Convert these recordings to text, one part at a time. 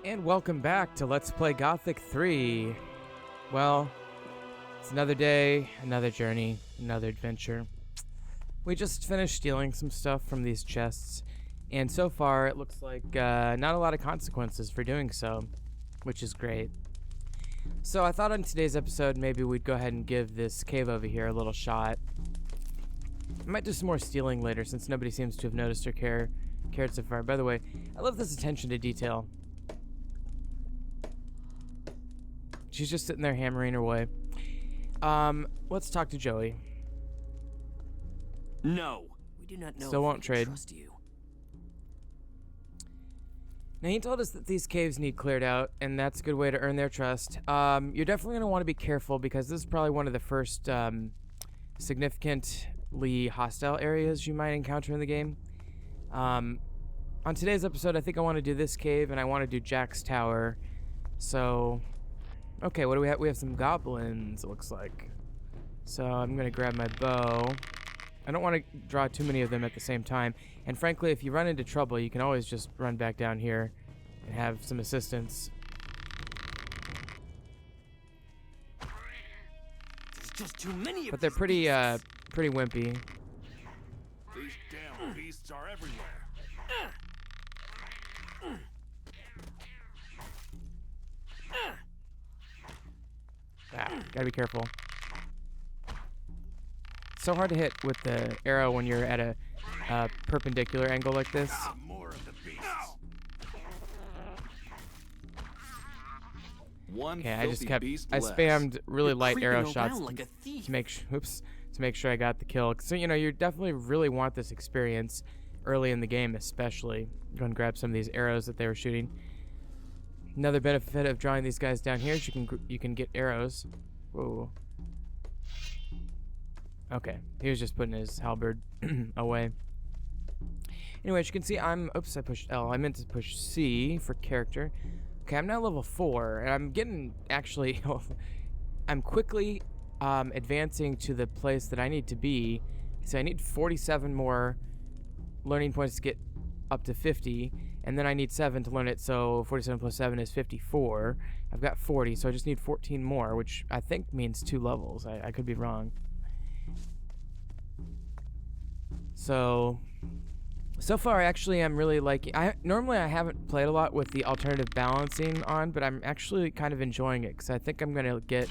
And welcome back to Let's Play Gothic 3. Well, it's another day, another journey, another adventure. We just finished stealing some stuff from these chests, and so far it looks like not a lot of consequences for doing so, which is great. So I thought on today's episode maybe we'd go ahead and give this cave over here a little shot. I might do some more stealing later since nobody seems to have noticed or cared so far. By the way, I love this attention to detail. She's just sitting there hammering her way. Let's talk to Joey. No, we do not know. Still won't trade. Trust you. Now, he told us that these caves need cleared out, and that's a good way to earn their trust. You're definitely going to want to be careful because this is probably one of the first significantly hostile areas you might encounter in the game. On today's episode, I think I want to do this cave, and I want to do Jack's Tower. So, okay, what do we have? We have some goblins, it looks like. So I'm going to grab my bow. I don't want to draw too many of them at the same time. And frankly, if you run into trouble, you can always just run back down here and have some assistance. There's just too many of But they're pretty wimpy. These damn beasts are everywhere. Gotta be careful. It's so hard to hit with the arrow when you're at a perpendicular angle like this. More of the beasts. Okay, I just kept. I spammed really light arrow shots like a thief. to make sure I got the kill. So you know, you definitely really want this experience early in the game, especially. Go and grab some of these arrows that they were shooting. Another benefit of drawing these guys down here is you can get arrows. Whoa. Okay, he was just putting his halberd away. Anyway, as you can see, oops, I pushed L. I meant to push C for character. Okay, I'm now level 4, and I'm getting, actually, I'm quickly advancing to the place that I need to be. So I need 47 more learning points to get up to 50, and then I need 7 to learn it, so 47 plus 7 is 54. I've got 40, so I just need 14 more, which I think means 2 levels. I could be wrong. So far, actually, I'm really liking. Normally I haven't played a lot with the alternative balancing on, but I'm actually kind of enjoying it because I think I'm gonna get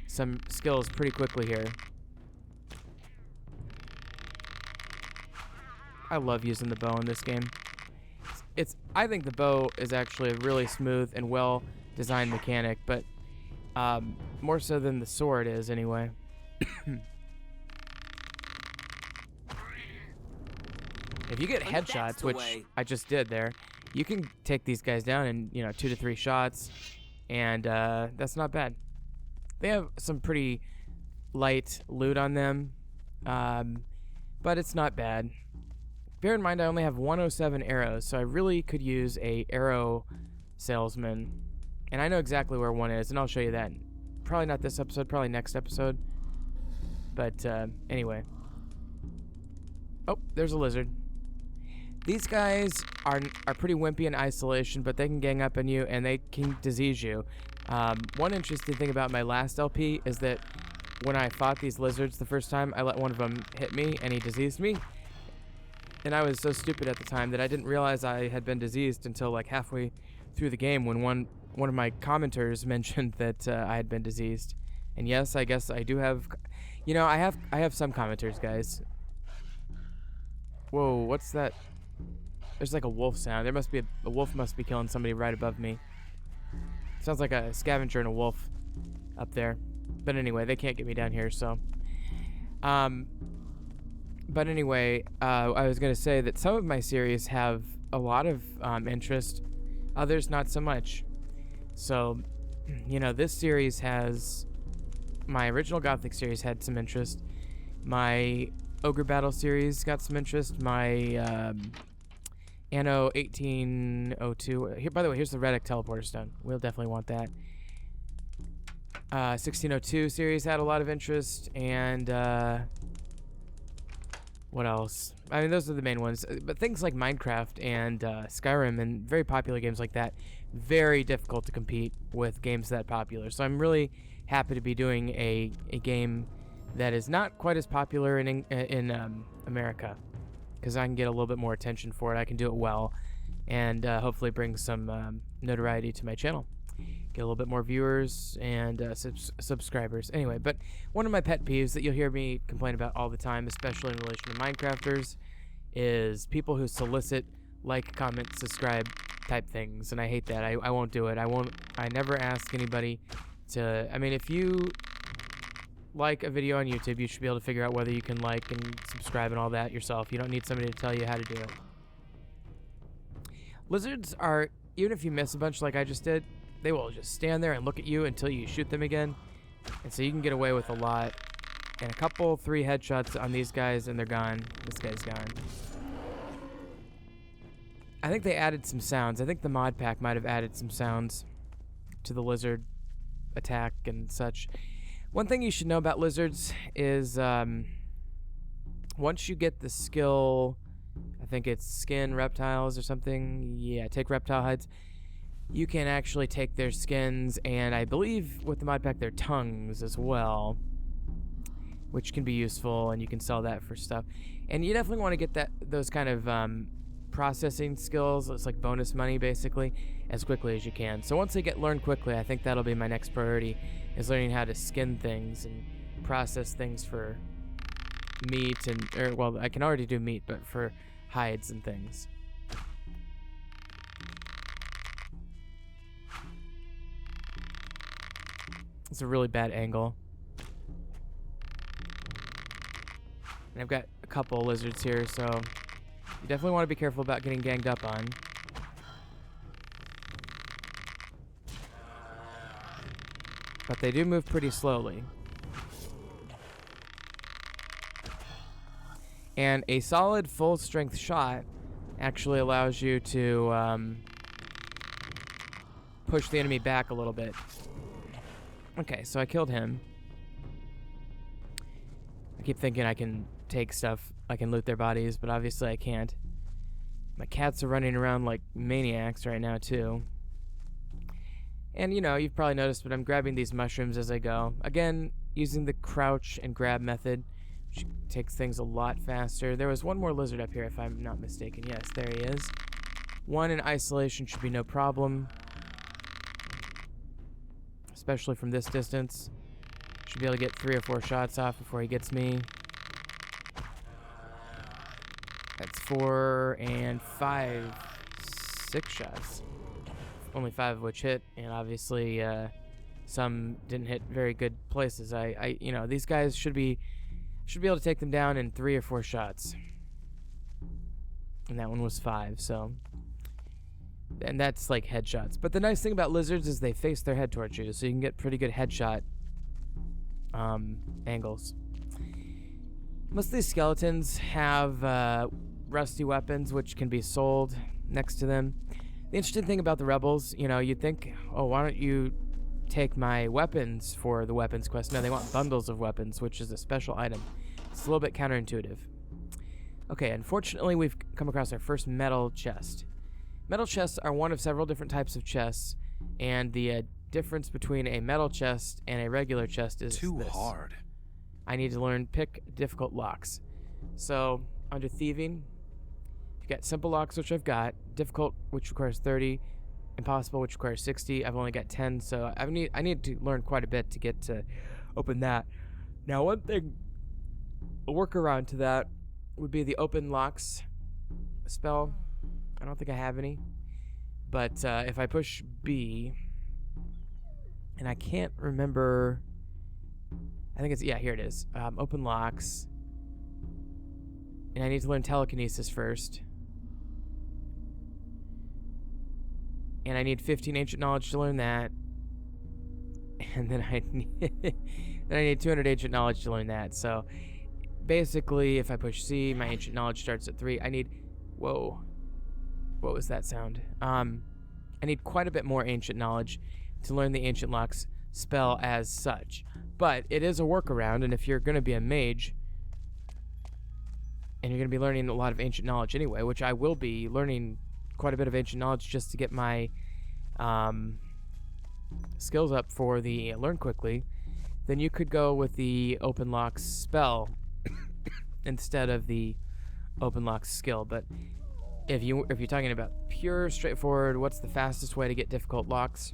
some skills pretty quickly here. I love using the bow in this game. I think the bow is actually a really smooth and well designed mechanic, but more so than the sword is anyway. If you get headshots, which I just did there, you can take these guys down in 2 to 3 shots, and that's not bad. They have some pretty light loot on them, but it's not bad. Bear in mind, I only have 107 arrows, so I really could use a arrow salesman, and I know exactly where one is, and I'll show you that. Probably not this episode, probably next episode. But anyway. Oh, there's a lizard. These guys are pretty wimpy in isolation, but they can gang up on you and they can disease you. One interesting thing about my last LP is that when I fought these lizards the first time, I let one of them hit me and he diseased me. And I was so stupid at the time that I didn't realize I had been diseased until like halfway through the game when one of my commenters mentioned that I had been diseased. And yes, I guess I do have, I have some commenters, guys. Whoa, what's that? There's like a wolf sound. There must be a wolf must be killing somebody right above me. Sounds like a scavenger and a wolf up there. But anyway, they can't get me down here, so. But anyway, I was going to say that some of my series have a lot of interest, others not so much. So, this series has, my original Gothic series had some interest. My Ogre Battle series got some interest. My Anno 1802, here, by the way, here's the Reddick teleporter stone. We'll definitely want that. 1602 series had a lot of interest, and What else? I mean, those are the main ones. But things like Minecraft and Skyrim and very popular games like that, very difficult to compete with games that popular. So I'm really happy to be doing a game that is not quite as popular in America, because I can get a little bit more attention for it. I can do it well, and hopefully bring some notoriety to my channel. Get a little bit more viewers and subscribers. Anyway, but one of my pet peeves that you'll hear me complain about all the time, especially in relation to Minecrafters, is people who solicit like, comment, subscribe type things, and I hate that. I won't do it. I never ask anybody to. I mean, if you like a video on YouTube, you should be able to figure out whether you can like and subscribe and all that yourself. You don't need somebody to tell you how to do it. Lizards are, even if you miss a bunch like I just did, they will just stand there and look at you until you shoot them again. And so you can get away with a lot. And a couple, 3 headshots on these guys and they're gone. This guy's gone. I think they added some sounds. I think the mod pack might have added some sounds to the lizard attack and such. One thing you should know about lizards is once you get the skill, I think it's skin reptiles or something. Yeah, take reptile hides. You can actually take their skins, and I believe with the mod pack, their tongues as well, which can be useful, and you can sell that for stuff. And you definitely want to get those kind of processing skills. It's like bonus money, basically, as quickly as you can. So once they get learned quickly, I think that'll be my next priority, is learning how to skin things and process things for meat well, I can already do meat, but for hides and things. It's a really bad angle. And I've got a couple lizards here, so you definitely want to be careful about getting ganged up on. But they do move pretty slowly. And a solid full strength shot actually allows you to push the enemy back a little bit. Okay, so I killed him. I keep thinking I can take stuff, I can loot their bodies, but obviously I can't. My cats are running around like maniacs right now too. And you know, you've probably noticed, but I'm grabbing these mushrooms as I go. Again, using the crouch and grab method, which takes things a lot faster. There was one more lizard up here if I'm not mistaken. Yes, there he is. One in isolation should be no problem. Especially from this distance. Should be able to get 3 or 4 shots off before he gets me. That's 4 and 5, 6 shots. Only 5 of which hit, and obviously some didn't hit very good places. You know, these guys should be able to take them down in 3 or 4 shots. And that one was 5, so. And that's like headshots. But the nice thing about lizards is they face their head towards you, so you can get pretty good headshot angles. Most of these skeletons have rusty weapons, which can be sold next to them. The interesting thing about the rebels, you know, you'd think, oh, why don't you take my weapons for the weapons quest? No, they want bundles of weapons, which is a special item. It's a little bit counterintuitive. Okay, unfortunately, we've come across our first metal chest. Metal chests are one of several different types of chests, and the difference between a metal chest and a regular chest is too this. hard. I need to learn pick difficult locks. So, under thieving, you've got simple locks, which I've got, difficult, which requires 30, impossible, which requires 60. I've only got 10, so I need to learn quite a bit to get to open that. Now, one thing, a workaround to that would be the open locks spell. I don't think I have any, but if I push B, and I can't remember, I think it's, yeah, here it is, open locks, and I need to learn telekinesis first, and I need 15 ancient knowledge to learn that, and then I need 200 ancient knowledge to learn that. So basically, if I push C, my ancient knowledge starts at 3. I need, whoa. What was that sound? I need quite a bit more ancient knowledge to learn the ancient locks spell as such. But it is a workaround, and if you're going to be a mage And you're going to be learning a lot of ancient knowledge anyway, which I will be learning quite a bit of ancient knowledge just to get my skills up for the learn quickly. Then you could go with the open lock spell instead of the open lock skill. But if you're talking about pure straightforward, what's the fastest way to get difficult locks?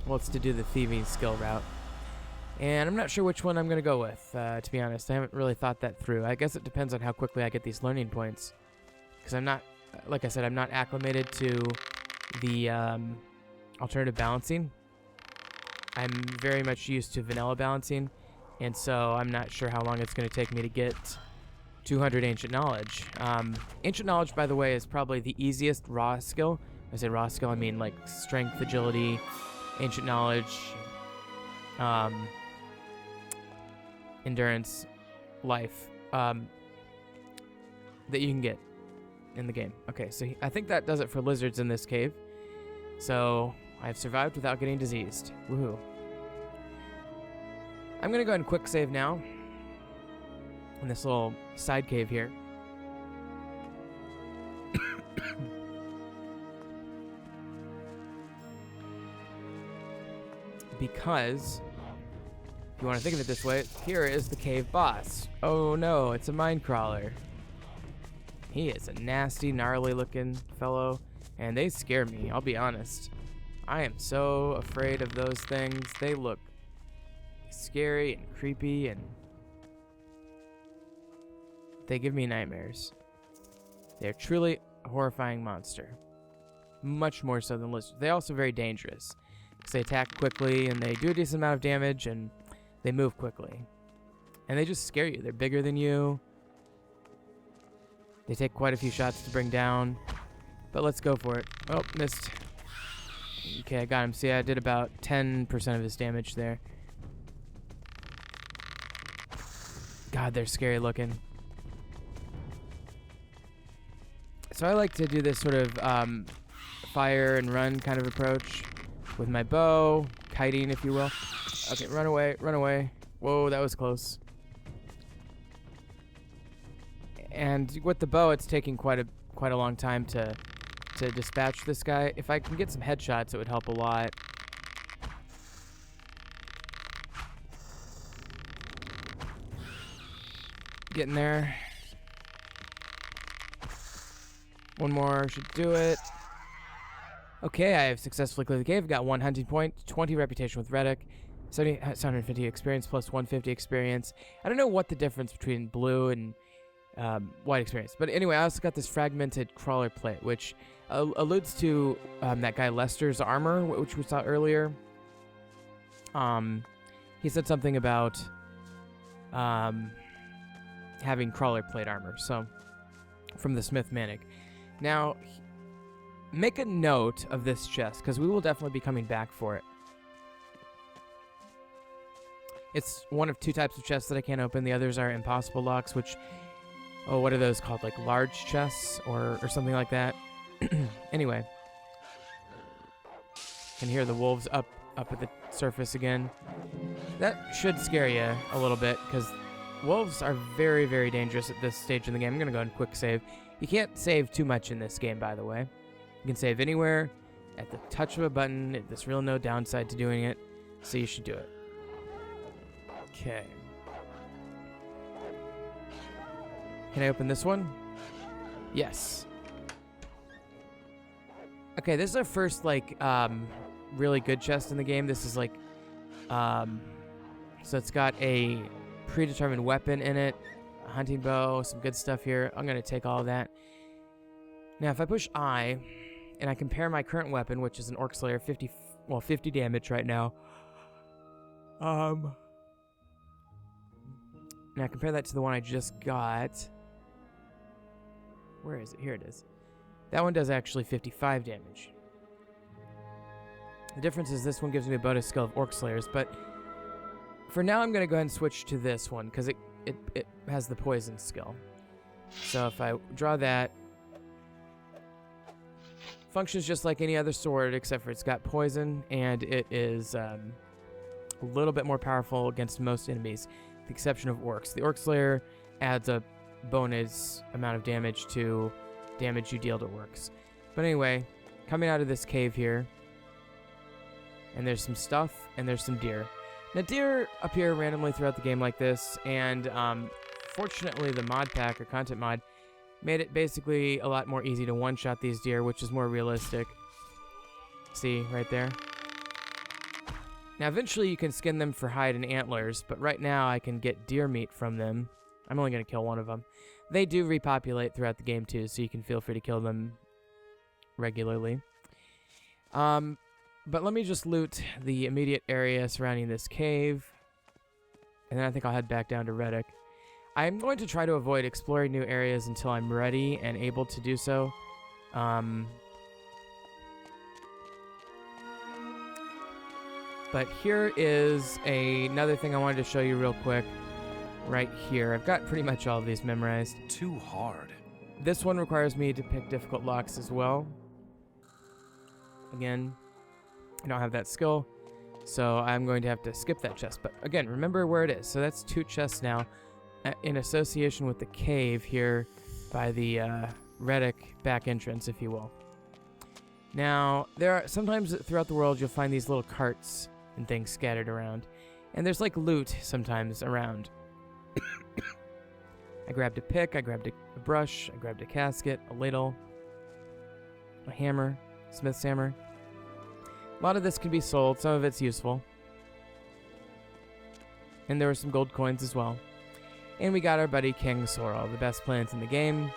Well, it's to do the thieving skill route. And I'm not sure which one I'm going to go with, to be honest. I haven't really thought that through. I guess it depends on how quickly I get these learning points. Because I'm not, like I said, I'm not acclimated to the alternative balancing. I'm very much used to vanilla balancing. And so I'm not sure how long it's going to take me to get 200 ancient knowledge. Ancient knowledge, by the way, is probably the easiest raw skill. When I say raw skill, I mean like strength, agility, ancient knowledge, endurance, life, that you can get in the game. Okay, so I think that does it for lizards in this cave. So I've survived without getting diseased. Woohoo. I'm gonna go ahead and quick save now in this little side cave here. Because if you want to think of it this way, here is the cave boss. Oh no, it's a mine crawler. He is a nasty, gnarly looking fellow, and they scare me, I'll be honest. I am so afraid of those things. They look scary and creepy, and they give me nightmares. They're truly a horrifying monster. Much more so than lizards. They're also very dangerous, because they attack quickly, and they do a decent amount of damage, and they move quickly. And they just scare you. They're bigger than you. They take quite a few shots to bring down. But let's go for it. Oh, missed. Okay, I got him. See, I did about 10% of his damage there. God, they're scary looking. So I like to do this sort of fire and run kind of approach with my bow, kiting, if you will. Okay, run away, run away. Whoa, that was close. And with the bow, it's taking quite a long time to dispatch this guy. If I can get some headshots, it would help a lot. Getting there. One more should do it. Okay, I have successfully cleared the cave. Got 1 hunting point, 20 reputation with Reddick, 750 experience plus 150 experience. I don't know what the difference between blue and white experience. But anyway, I also got this fragmented crawler plate, which alludes to that guy Lester's armor, which we saw earlier. He said something about having crawler plate armor, so from the Smith Manic. Now, make a note of this chest, because we will definitely be coming back for it. It's one of 2 types of chests that I can't open. The others are impossible locks, which, oh, what are those called? Like large chests or something like that. Anyway. Can hear the wolves up at the surface again. That should scare you a little bit, because wolves are very, very dangerous at this stage in the game. I'm going to go ahead and quick save. You can't save too much in this game, by the way. You can save anywhere at the touch of a button. There's really no downside to doing it, so you should do it. Okay. Can I open this one? Yes. Okay, this is our first, like, really good chest in the game. This is, like, so it's got a predetermined weapon in it, a hunting bow, some good stuff here. I'm going to take all of that. Now, if I push I, and I compare my current weapon, which is an Orc Slayer, 50 damage right now. Now, compare that to the one I just got. Where is it? Here it is. That one does actually 55 damage. The difference is this one gives me a bonus skill of Orc Slayers, but for now I'm going to go ahead and switch to this one, because it has the poison skill. So if I draw that, functions just like any other sword, except for it's got poison, and it is a little bit more powerful against most enemies, with the exception of orcs. The Orc Slayer adds a bonus amount of damage to damage you deal to orcs. But anyway, coming out of this cave here, and there's some stuff, and there's some deer. Now, deer appear randomly throughout the game like this, and fortunately the mod pack, or content mod, made it basically a lot more easy to one-shot these deer, which is more realistic. See, right there? Now, eventually you can skin them for hide and antlers, but right now I can get deer meat from them. I'm only going to kill one of them. They do repopulate throughout the game, too, so you can feel free to kill them regularly. But let me just loot the immediate area surrounding this cave, and then I think I'll head back down to Reddick. I'm going to try to avoid exploring new areas until I'm ready and able to do so. But here is another thing I wanted to show you real quick right here. I've got pretty much all of these memorized. Too hard. This one requires me to pick difficult locks as well. Again, I don't have that skill, so I'm going to have to skip that chest. But again, remember where it is. So that's 2 chests now in association with the cave here by the Reddick back entrance, if you will. Now, there are sometimes throughout the world you'll find these little carts and things scattered around. And there's like loot sometimes around. I grabbed a pick, I grabbed a brush, I grabbed a casket, a ladle, a hammer, smith's hammer. A lot of this can be sold, some of it's useful. And there were some gold coins as well. And we got our buddy King Sorrel, the best plant in the game.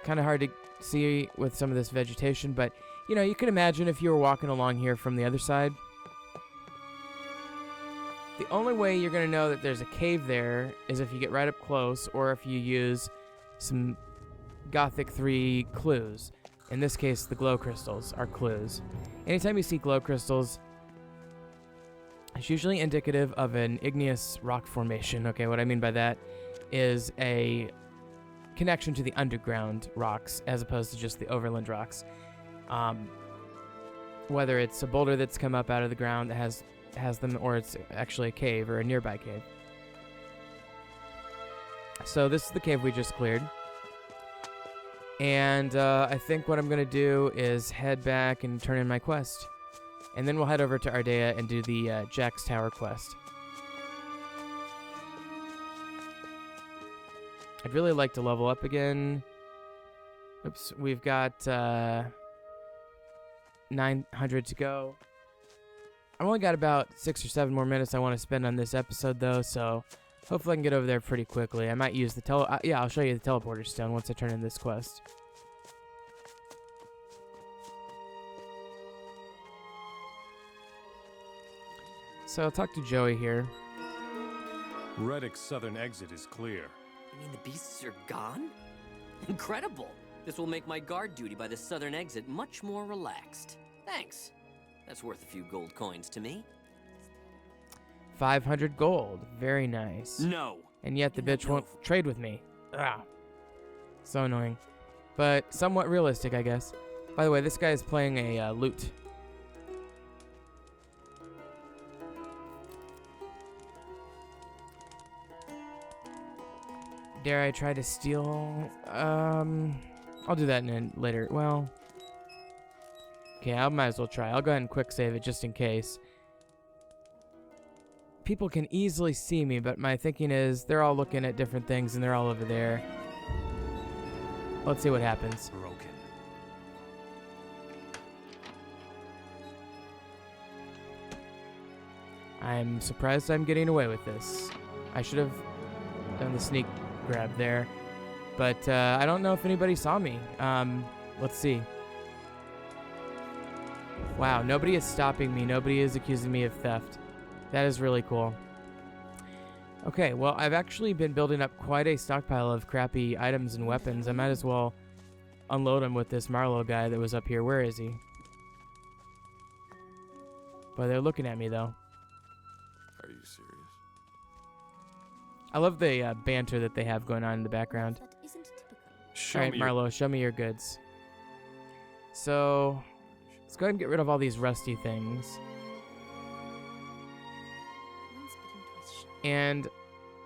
Kind of hard to see with some of this vegetation, but you know, you can imagine if you were walking along here from the other side. The only way you're going to know that there's a cave there is if you get right up close, or if you use some Gothic 3 clues. In this case, the glow crystals are clues. Anytime you see glow crystals, it's usually indicative of an igneous rock formation. Okay, what I mean by that is a connection to the underground rocks as opposed to just the overland rocks. Whether it's a boulder that's come up out of the ground that has them, or it's actually a cave or a nearby cave. So this is the cave we just cleared. And I think what I'm going to do is head back and turn in my quest. And then we'll head over to Ardea and do the Jack's Tower quest. I'd really like to level up again. Oops, we've got 900 to go. I've only got about 6 or 7 more minutes I want to spend on this episode, though, so hopefully I can get over there pretty quickly. I might use the yeah, I'll show you the teleporter stone once I turn in this quest. So I'll talk to Joey here. Reddick's southern exit is clear. You mean the beasts are gone? Incredible! This will make my guard duty by the southern exit much more relaxed. Thanks. That's worth a few gold coins to me. 500 gold. Very nice. No. And yet the bitch won't trade with me. Ah. So annoying. But somewhat realistic, I guess. By the way, this guy is playing a lute. Dare I try to steal? I'll do that later. Well, okay, I might as well try. I'll go ahead and quick save it just in case. People can easily see me, but my thinking is they're all looking at different things and they're all over there. Let's see what happens. Broken. I'm surprised I'm getting away with this. I should have done the sneak grab there. But I don't know if anybody saw me. Let's see. Wow, nobody is stopping me. Nobody is accusing me of theft. That is really cool. Okay, well, I've actually been building up quite a stockpile of crappy items and weapons. I might as well unload them with this Marlowe guy that was up here. Where is he? But they're looking at me, though. Are you serious? I love the banter that they have going on in the background. All right, Marlowe, show me your goods. So, let's go ahead and get rid of all these rusty things. And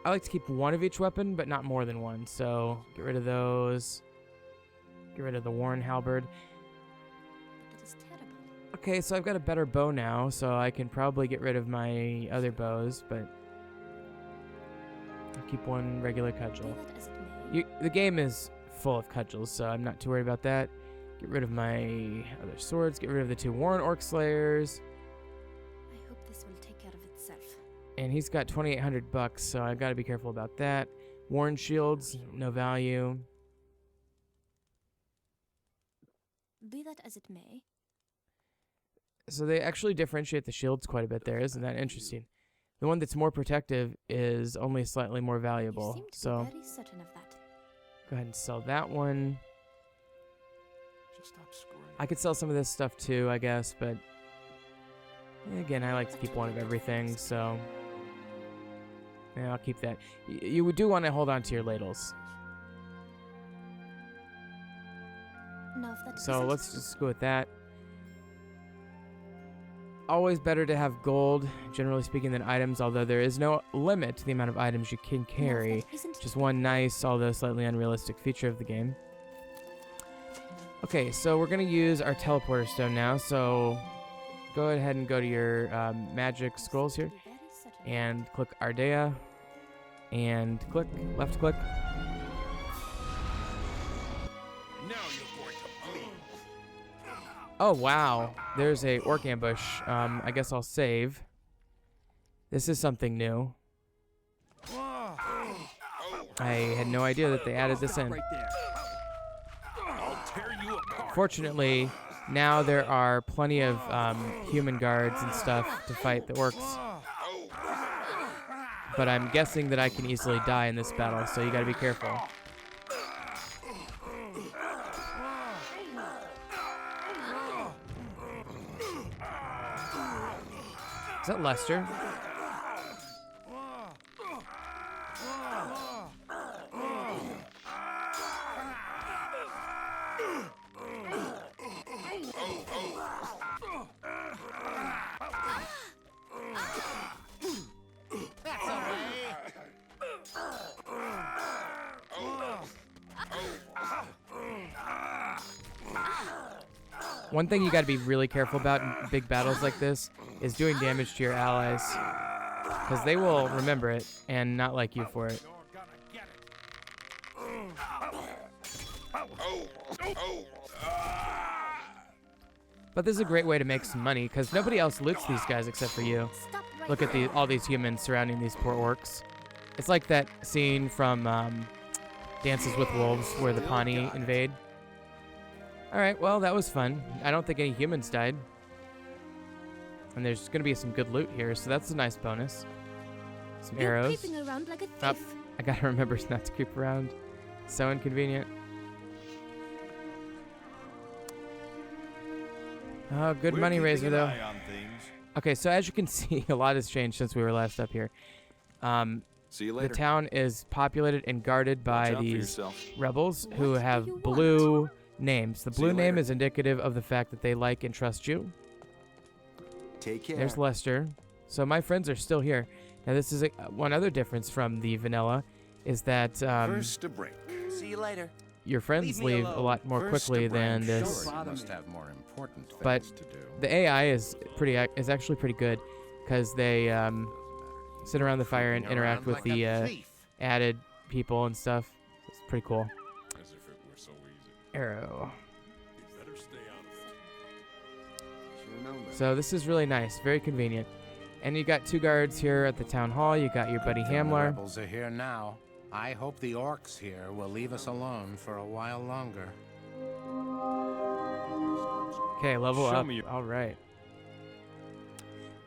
I like to keep one of each weapon, but not more than one. So get rid of those. Get rid of the Warren halberd. That is terrible. Okay, so I've got a better bow now, so I can probably get rid of my other bows, but I'll keep one regular Be cudgel. that as it may. The game is full of cudgels, so I'm not too worried about that. Get rid of my other swords. Get rid of the 2 Warren Orc Slayers. I hope this will take care of itself. And he's got 2,800 bucks, so I've got to be careful about that. Warren Shields, no value. Be that as it may. So they actually differentiate the shields quite a bit there. Isn't that interesting? The one that's more protective is only slightly more You valuable. seem to So be very certain of that. go ahead and sell that one. Just stop screwing. I could sell some of this stuff too, I guess, but again, I like to keep one of everything, so yeah, I'll keep that. You do want to hold on to your ladles. Now, if that So isn't let's true, just go with that. Always better to have gold, generally speaking, than items, although there is no limit to the amount of items you can now, if carry. that isn't Just one nice, although slightly unrealistic feature of the game. Okay, so we're going to use our teleporter stone now, so go ahead and go to your magic scrolls here, to be very certain of and click Ardea, and click, left click. Now you're going to bleed. Oh, wow. There's a orc ambush. I guess I'll save. This is something new. I had no idea that they added this in. Right there. I'll tear you apart. Fortunately, now there are plenty of human guards and stuff to fight the orcs. But I'm guessing that I can easily die in this battle, so you gotta be careful. Is that Lester? One thing you got to be really careful about in big battles like this is doing damage to your allies, because they will remember it and not like you for it. You're gonna get it. But this is a great way to make some money, because nobody else loots these guys except for you. Stop right Look at all these humans surrounding these poor orcs. It's like that scene from Dances with Wolves where the Pawnee invade. Alright, well, that was fun. I don't think any humans died. And there's going to be some good loot here, so that's a nice bonus. Some You're arrows. creeping around like a Oh, thief. I gotta remember not to creep around. So inconvenient. Oh, good money raiser, though. Okay, so as you can see, a lot has changed since we were last up here. See you The later. town is populated and guarded by Watch out for these yourself. rebels who What do have you want? blue names. The See blue you name later. is indicative of the fact that they like and trust you. Take care. There's Lester. So my friends are still here. Now this is one other difference from the vanilla is that First a break. See you later. your friends Leave me leave a alone. lot more First quickly a than branch. this. Sure. Must have more important things But to do. The AI is actually pretty good because they sit around the fire and interact with the added people and stuff. It's pretty cool. As if it were so easy. Arrow. You better stay out of it. Should've known better. So this is really nice, very convenient. And you got 2 guards here at the town hall. You got your buddy The Hamler. rebels are here now. I hope the orcs here will leave us alone for a while longer. Okay, level Show up. me. All right.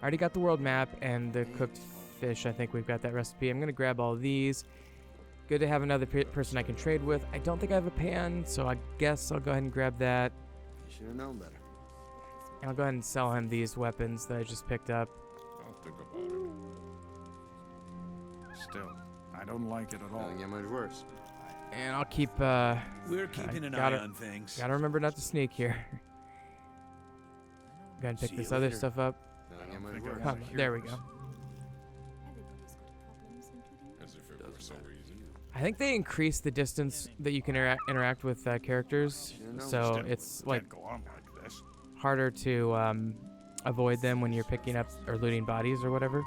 Already got the world map and the cooked fish. I think we've got that recipe. I'm gonna grab all these. Good to have another person I can trade with. I don't think I have a pan, so I guess I'll go ahead and grab that. You should have known better. And I'll go ahead and sell him these weapons that I just picked up. Don't think about it. Still, I don't like it at all. Doesn't get much worse. And I'll keep. We're keeping an gotta- eye on things. Gotta remember not to sneak here. Go ahead and pick See this you other later. stuff up. Doesn't I get don't much think I worse. wanna Come, hear there we this. go. Everybody's got problems, including As if I think they increased the distance that you can interact with characters, so it's like Can't go on like this. harder to avoid them when you're picking up or looting bodies or whatever.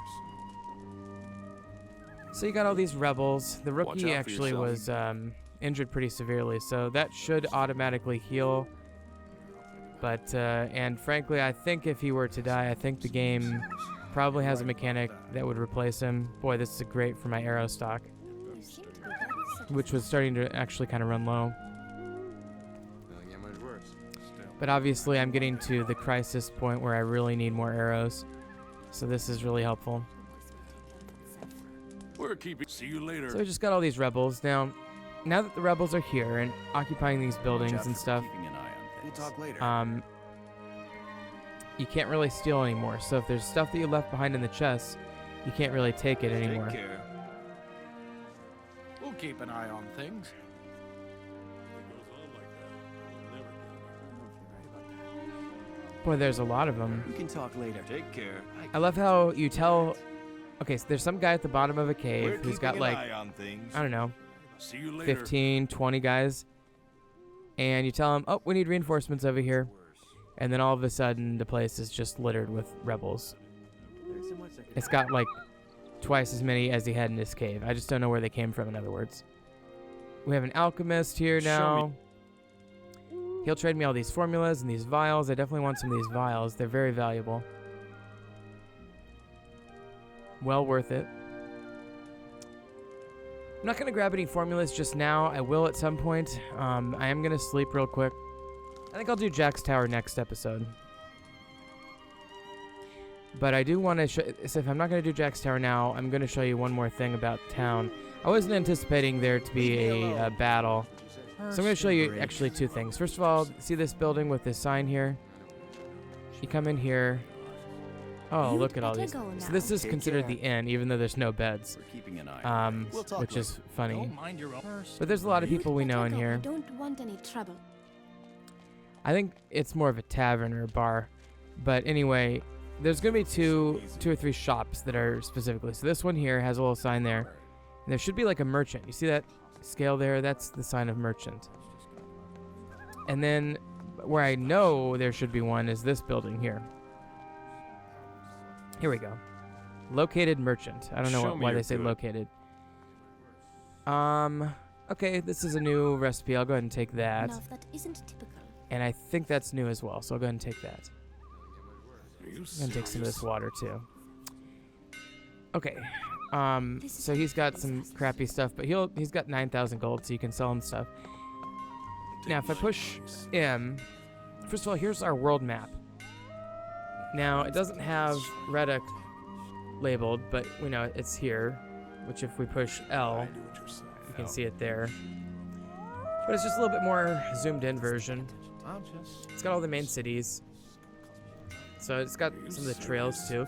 So you got all these rebels. The Watch rookie out for actually yourself. was injured pretty severely, so that should automatically heal. But and frankly, I think if he were to die, I think the game probably has a mechanic that would replace him. Boy, this is great for my arrow stock, You seem to be very certain. which was starting to actually kind of run low. Doesn't get much worse. But obviously, I'm getting to the crisis point where I really need more arrows, so this is really helpful. We're keeping. See you later. So we just got all these rebels. Now that the rebels are here and occupying these buildings and stuff, We'll talk later. you can't really steal anymore. So if there's stuff that you left behind in the chest, you can't really take it anymore. Take care. We'll keep an eye on things. Boy, there's a lot of them. We can talk later. Take care. I love how you tell... Okay, so there's some guy at the bottom of a We're cave who's got keeping like, an eye on things. I don't know, See you later. 15, 20 guys. And you tell him, oh, we need reinforcements over here. And then all of a sudden, the place is just littered with rebels. It's got like twice as many as he had in his cave. I just don't know where they came from, in other words. We have an alchemist here now. He'll trade me all these formulas and these vials. I definitely want some of these vials. They're very valuable. Well worth it. I'm not going to grab any formulas just now. I will at some point. I am going to sleep real quick. I think I'll do Jack's Tower next episode. But I do want to show... So if I'm not going to do Jack's Tower now, I'm going to show you one more thing about town. I wasn't anticipating there to be a battle. So I'm going to show you actually two things. First of all, see this building with this sign here? You come in here. Oh, You'd look at all better these. go So now. this is Take considered care. the inn, even though there's no beds. We're keeping an eye on We'll talk Which is funny. Don't mind your own. But there's a lot of You'd people we know better in go. I here. don't want any trouble. I think it's more of a tavern or a bar. But anyway, there's going to be two or three shops that are specifically. So this one here has a little sign there. And there should be like a merchant. You see that scale there? That's the sign of merchant. And then where I know there should be one is this building here. Here we go. Located merchant. I don't know Show me why you're they say good. located. Okay, this is a new recipe. I'll go ahead and take that. Now, if that isn't typical. And I think that's new as well, so I'll go ahead and take that. Are you I'm gonna take some of this serious? water too. Okay. So he's got some crappy stuff, but he's got 9,000 gold, so you can sell him stuff. Now, if I push M, first of all, here's our world map. Now, it doesn't have Reddick labeled, but we know it's here, which if we push L, I do what you're saying. you can see it there. But it's just a little bit more zoomed in version. It's got all the main cities. So it's got some of the trails too.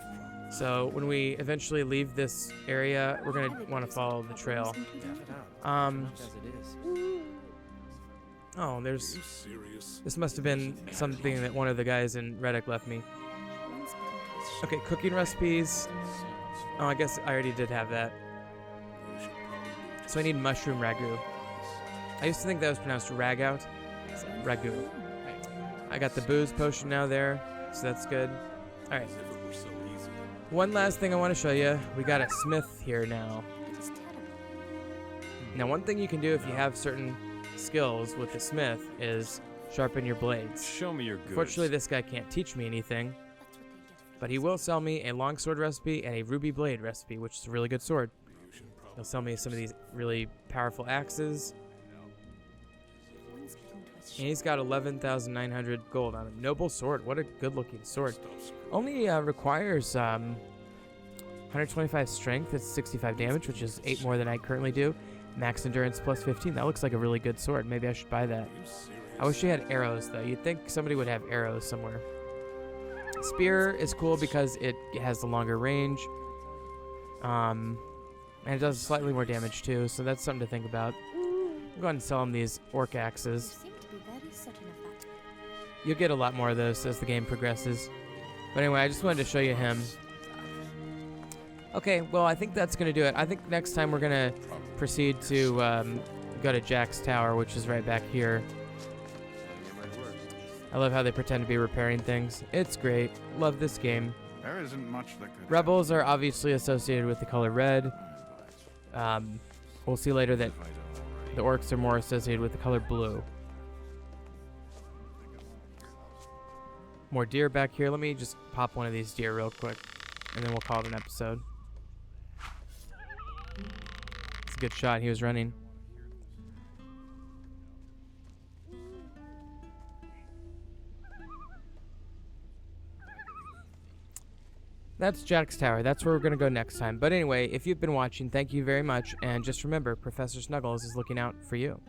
So when we eventually leave this area, we're going to want to follow the trail. Oh, Are there's... you serious? This must have been something that one of the guys in Reddick left me. Okay, cooking recipes. Oh, I guess I already did have that. You should probably do it So I need mushroom ragu. I used to think that was pronounced ragout. It's ragu. I got the booze potion now there, so that's good. Alright, as if it were so easy. one last thing I want to show you. We got a smith here now. It is terrible. Now, one thing you can do if you have certain skills with the smith is sharpen your blades. Show me your goods. Fortunately, this guy can't teach me anything, That's what they get for but he will sell me a longsword recipe and a ruby blade recipe, which is a really good sword. You should probably He'll sell me some of these really powerful axes, once bitten, twice and he's got 11,900 gold on a noble sword. What a good-looking sword. stop screwing. Only requires 125 strength. It's 65 damage, which is 8 more than I currently do. Max endurance plus 15. That looks like a really good sword. Maybe I should buy that. Are you serious? I wish he had arrows, though. You'd think somebody would have arrows somewhere. Spear is cool because it has the longer range. And it does slightly more damage, too, so that's something to think about. I'll go ahead and sell him these orc You axes. seem to be very certain of that. You'll get a lot more of those as the game progresses. But anyway, I just wanted to show you him. Okay, well, I think that's going to do it. I think next time we're going to proceed to go to Jack's Tower, which is right back here. I love how they pretend to be repairing things. It's great. Love this game. There isn't much that could. Rebels are obviously associated with the color red. We'll see later that the orcs are more associated with the color blue. More deer back here. Let me just pop one of these deer real quick, and then we'll call it an episode. It's a good shot. He was running. That's Jack's Tower. That's where we're going to go next time. But anyway, if you've been watching, thank you very much. And just remember, Professor Snuggles is looking out for you.